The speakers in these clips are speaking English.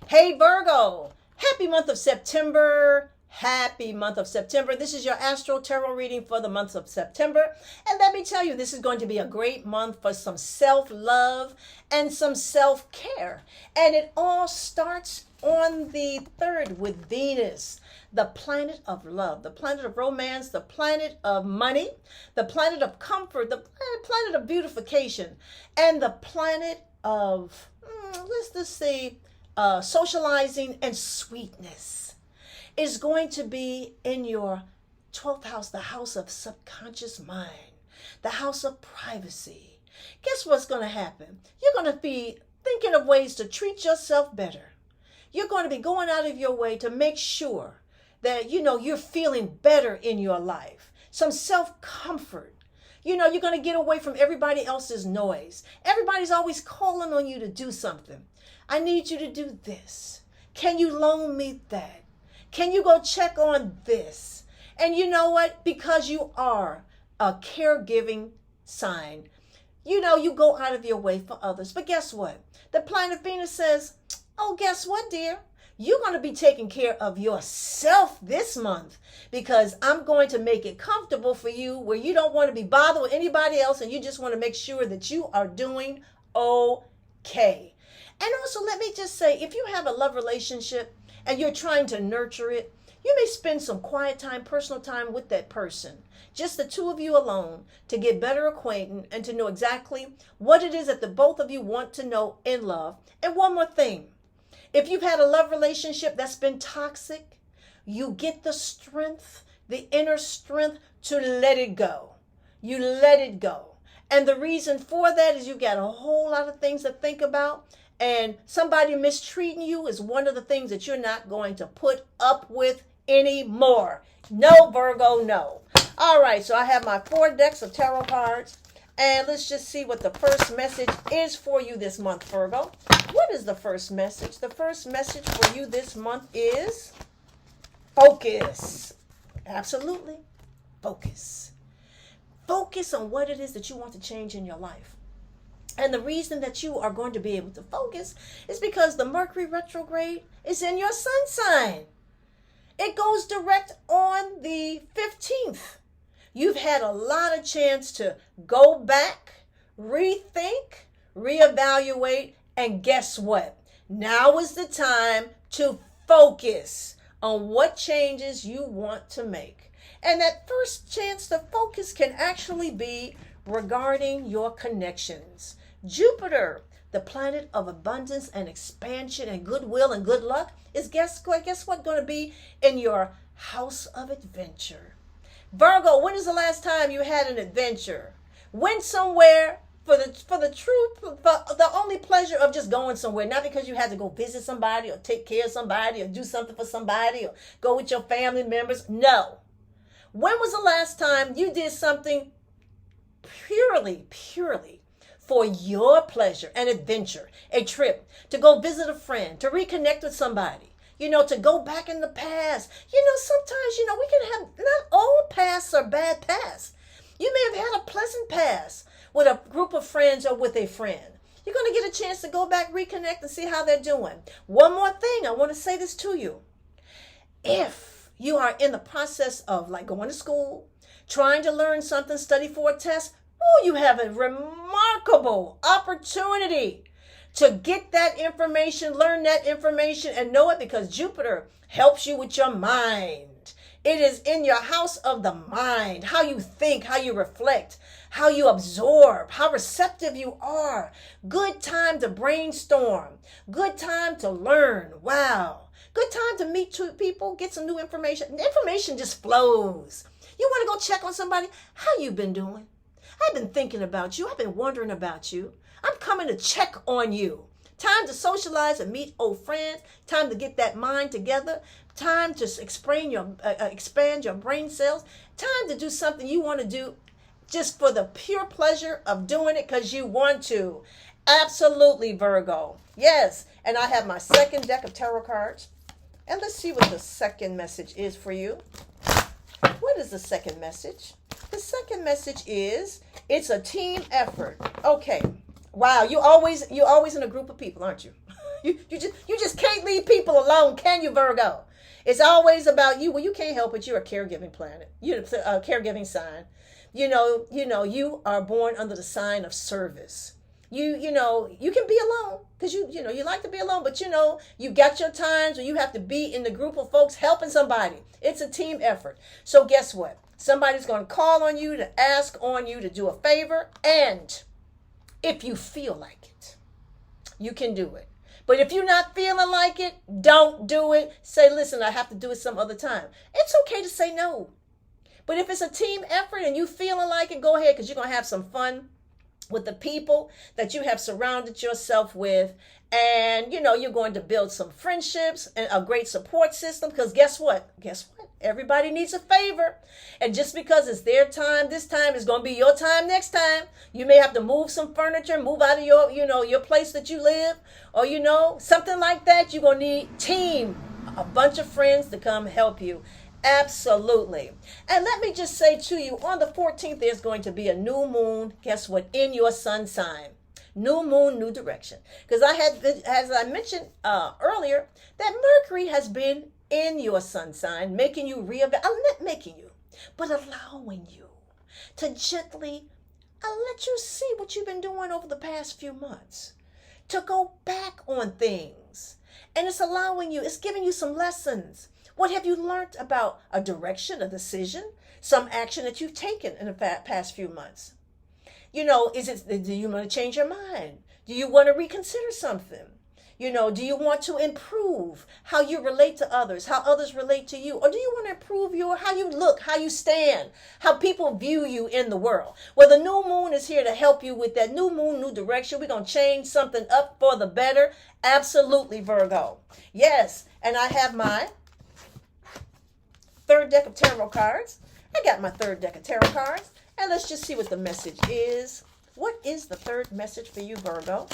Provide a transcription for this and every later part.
Hey Virgo, happy month of September. Happy month of September. This is your Astro Tarot reading for the month of September. And let me tell you, this is going to be a great month for some self-love and some self-care. And it all starts on the 3rd with Venus, the planet of love, the planet of romance, the planet of money, the planet of comfort, the planet of beautification, and the planet of, let's just say, socializing and sweetness is going to be in your 12th house, the house of subconscious mind, the house of privacy. Guess what's going to happen? You're going to be thinking of ways to treat yourself better. You're going to be going out of your way to make sure that, you're feeling better in your life. Some self-comfort. You're going to get away from everybody else's noise. Everybody's always calling on you to do something. I need you to do this. Can you loan me that? Can you go check on this? And you know what? Because you are a caregiving sign, you go out of your way for others. But guess what? The planet Venus says, oh, guess what, dear? You're going to be taking care of yourself this month because I'm going to make it comfortable for you where you don't want to be bothered with anybody else and you just want to make sure that you are doing okay. And also, let me just say, if you have a love relationship and you're trying to nurture it, you may spend some quiet time, personal time with that person, just the two of you alone, to get better acquainted and to know exactly what it is that the both of you want to know in love. And one more thing, if you've had a love relationship that's been toxic, you get the strength, the inner strength to let it go. You let it go. And the reason for that is you got a whole lot of things to think about. And somebody mistreating you is one of the things that you're not going to put up with anymore. No, Virgo, no. All right, so I have my 4 decks of tarot cards. And let's just see what the first message is for you this month, Virgo. What is the first message? The first message for you this month is focus. Absolutely. Focus. Focus on what it is that you want to change in your life. And the reason that you are going to be able to focus is because the Mercury retrograde is in your sun sign. It goes direct on the 15th. You've had a lot of chance to go back, rethink, reevaluate, and guess what? Now is the time to focus on what changes you want to make. And that first chance to focus can actually be regarding your connections. Jupiter, the planet of abundance and expansion and goodwill and good luck, is guess what going to be in your house of adventure. Virgo, when is the last time you had an adventure? Went somewhere for the only pleasure of just going somewhere, not because you had to go visit somebody or take care of somebody or do something for somebody or go with your family members. No. When was the last time you did something purely for your pleasure, an adventure, a trip, to go visit a friend, to reconnect with somebody, to go back in the past? Sometimes, we can have, not all pasts are bad pasts. You may have had a pleasant past with a group of friends or with a friend. You're going to get a chance to go back, reconnect, and see how they're doing. One more thing, I want to say this to you. If you are in the process of going to school, trying to learn something, study for a test, you have a remarkable opportunity to get that information, learn that information, and know it because Jupiter helps you with your mind. It is in your house of the mind, how you think, how you reflect, how you absorb, how receptive you are. Good time to brainstorm. Good time to learn. Wow. Good time to meet two people, get some new information. The information just flows. You want to go check on somebody? How you been doing? I've been thinking about you. I've been wondering about you. I'm coming to check on you. Time to socialize and meet old friends. Time to get that mind together. Time to expand your brain cells. Time to do something you want to do just for the pure pleasure of doing it because you want to. Absolutely, Virgo. Yes, and I have my second deck of tarot cards. And let's see what the second message is for you. What is the second message? The second message is it's a team effort. Okay. Wow, you always in a group of people, aren't you? You just can't leave people alone, can you, Virgo? It's always about you. Well, you can't help it. You're a caregiving planet. You're a caregiving sign. You are born under the sign of service. You can be alone because you like to be alone, but you got your times when you have to be in the group of folks helping somebody. It's a team effort. So guess what? Somebody's going to call on you to ask on you to do a favor, and if you feel like it, you can do it. But if you're not feeling like it, don't do it. Say, listen, I have to do it some other time. It's okay to say no. But if it's a team effort and you feeling like it, go ahead, because you're going to have some fun with the people that you have surrounded yourself with. And, you're going to build some friendships and a great support system, because guess what? Everybody needs a favor. And just because it's their time this time, it's going to be your time next time. You may have to move some furniture, move out of your place that you live, or, something like that. You're going to need a bunch of friends to come help you. Absolutely. And let me just say to you, on the 14th, there's going to be a new moon. Guess what? In your sun sign. New moon, new direction. Because as I mentioned earlier, that Mercury has been in your sun sign, making you not making you, but allowing you to gently let you see what you've been doing over the past few months, to go back on things. And it's allowing you, it's giving you some lessons. What have you learned about a direction, a decision, some action that you've taken in the past few months? Do you want to change your mind? Do you want to reconsider something? Do you want to improve how you relate to others, how others relate to you? Or do you want to improve how you look, how you stand, how people view you in the world? Well, the new moon is here to help you with that new moon, new direction. We're going to change something up for the better. Absolutely, Virgo. Yes, and I have my third deck of tarot cards. I got my third deck of tarot cards. And let's just see what the message is. What is the third message for you, Virgo?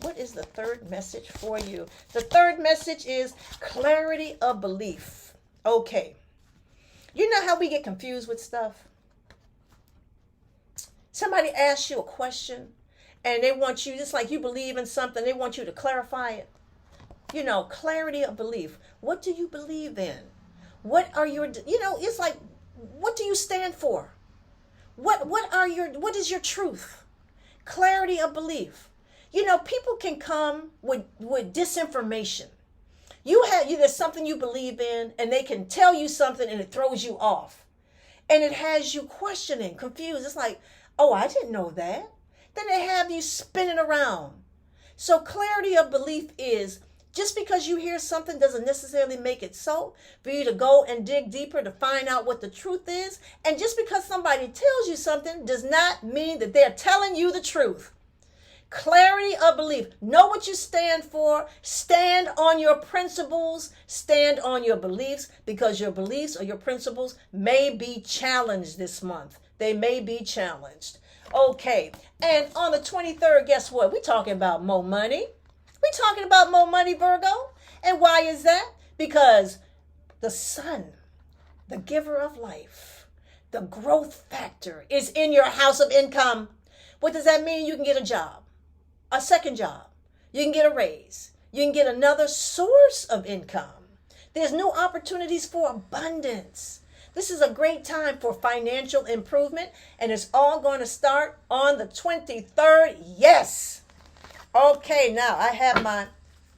What is the third message for you? The third message is clarity of belief. Okay. You know how we get confused with stuff? Somebody asks you a question and they want you, just like you believe in something, they want you to clarify it. Clarity of belief. What do you believe in? What are your, it's like, what do you stand for? What is your truth? Clarity of belief. People can come with disinformation. There's something you believe in, and they can tell you something and it throws you off. And it has you questioning, confused. It's like, oh, I didn't know that. Then they have you spinning around. So clarity of belief is, just because you hear something doesn't necessarily make it so. For you to go and dig deeper to find out what the truth is. And just because somebody tells you something does not mean that they're telling you the truth. Clarity of belief. Know what you stand for. Stand on your principles. Stand on your beliefs, because your beliefs or your principles may be challenged this month. They may be challenged. Okay. And on the 23rd, guess what? We're talking about more money. We're talking about more money, Virgo. And why is that? Because the sun, the giver of life, the growth factor is in your house of income. What does that mean? You can get a job, a second job. You can get a raise. You can get another source of income. There's new opportunities for abundance. This is a great time for financial improvement, and it's all going to start on the 23rd. Yes. Okay, now I have my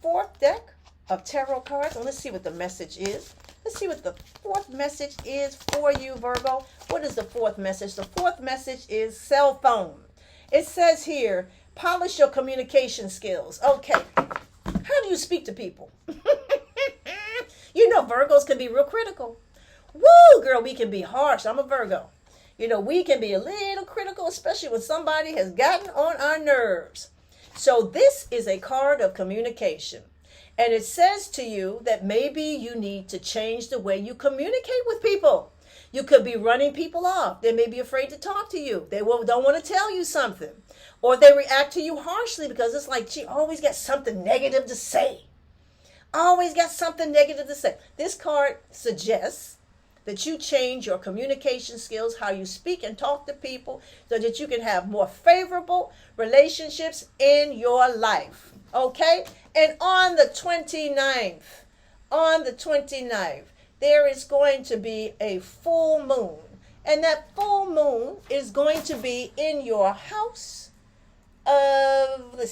fourth deck of tarot cards, and let's see what the message is. Let's see what the fourth message is for you, Virgo. What is the fourth message? The fourth message is cell phone. It says here, polish your communication skills. Okay, how do you speak to people? Virgos can be real critical. Woo, girl, we can be harsh. I'm a Virgo. We can be a little critical, especially when somebody has gotten on our nerves. So this is a card of communication. And it says to you that maybe you need to change the way you communicate with people. You could be running people off. They may be afraid to talk to you. They don't want to tell you something. Or they react to you harshly because it's like, she always got something negative to say. Always got something negative to say. This card suggests that you change your communication skills, how you speak and talk to people, so that you can have more favorable relationships in your life. Okay? And on the 29th, there is going to be a full moon. And that full moon is going to be in your house of, let's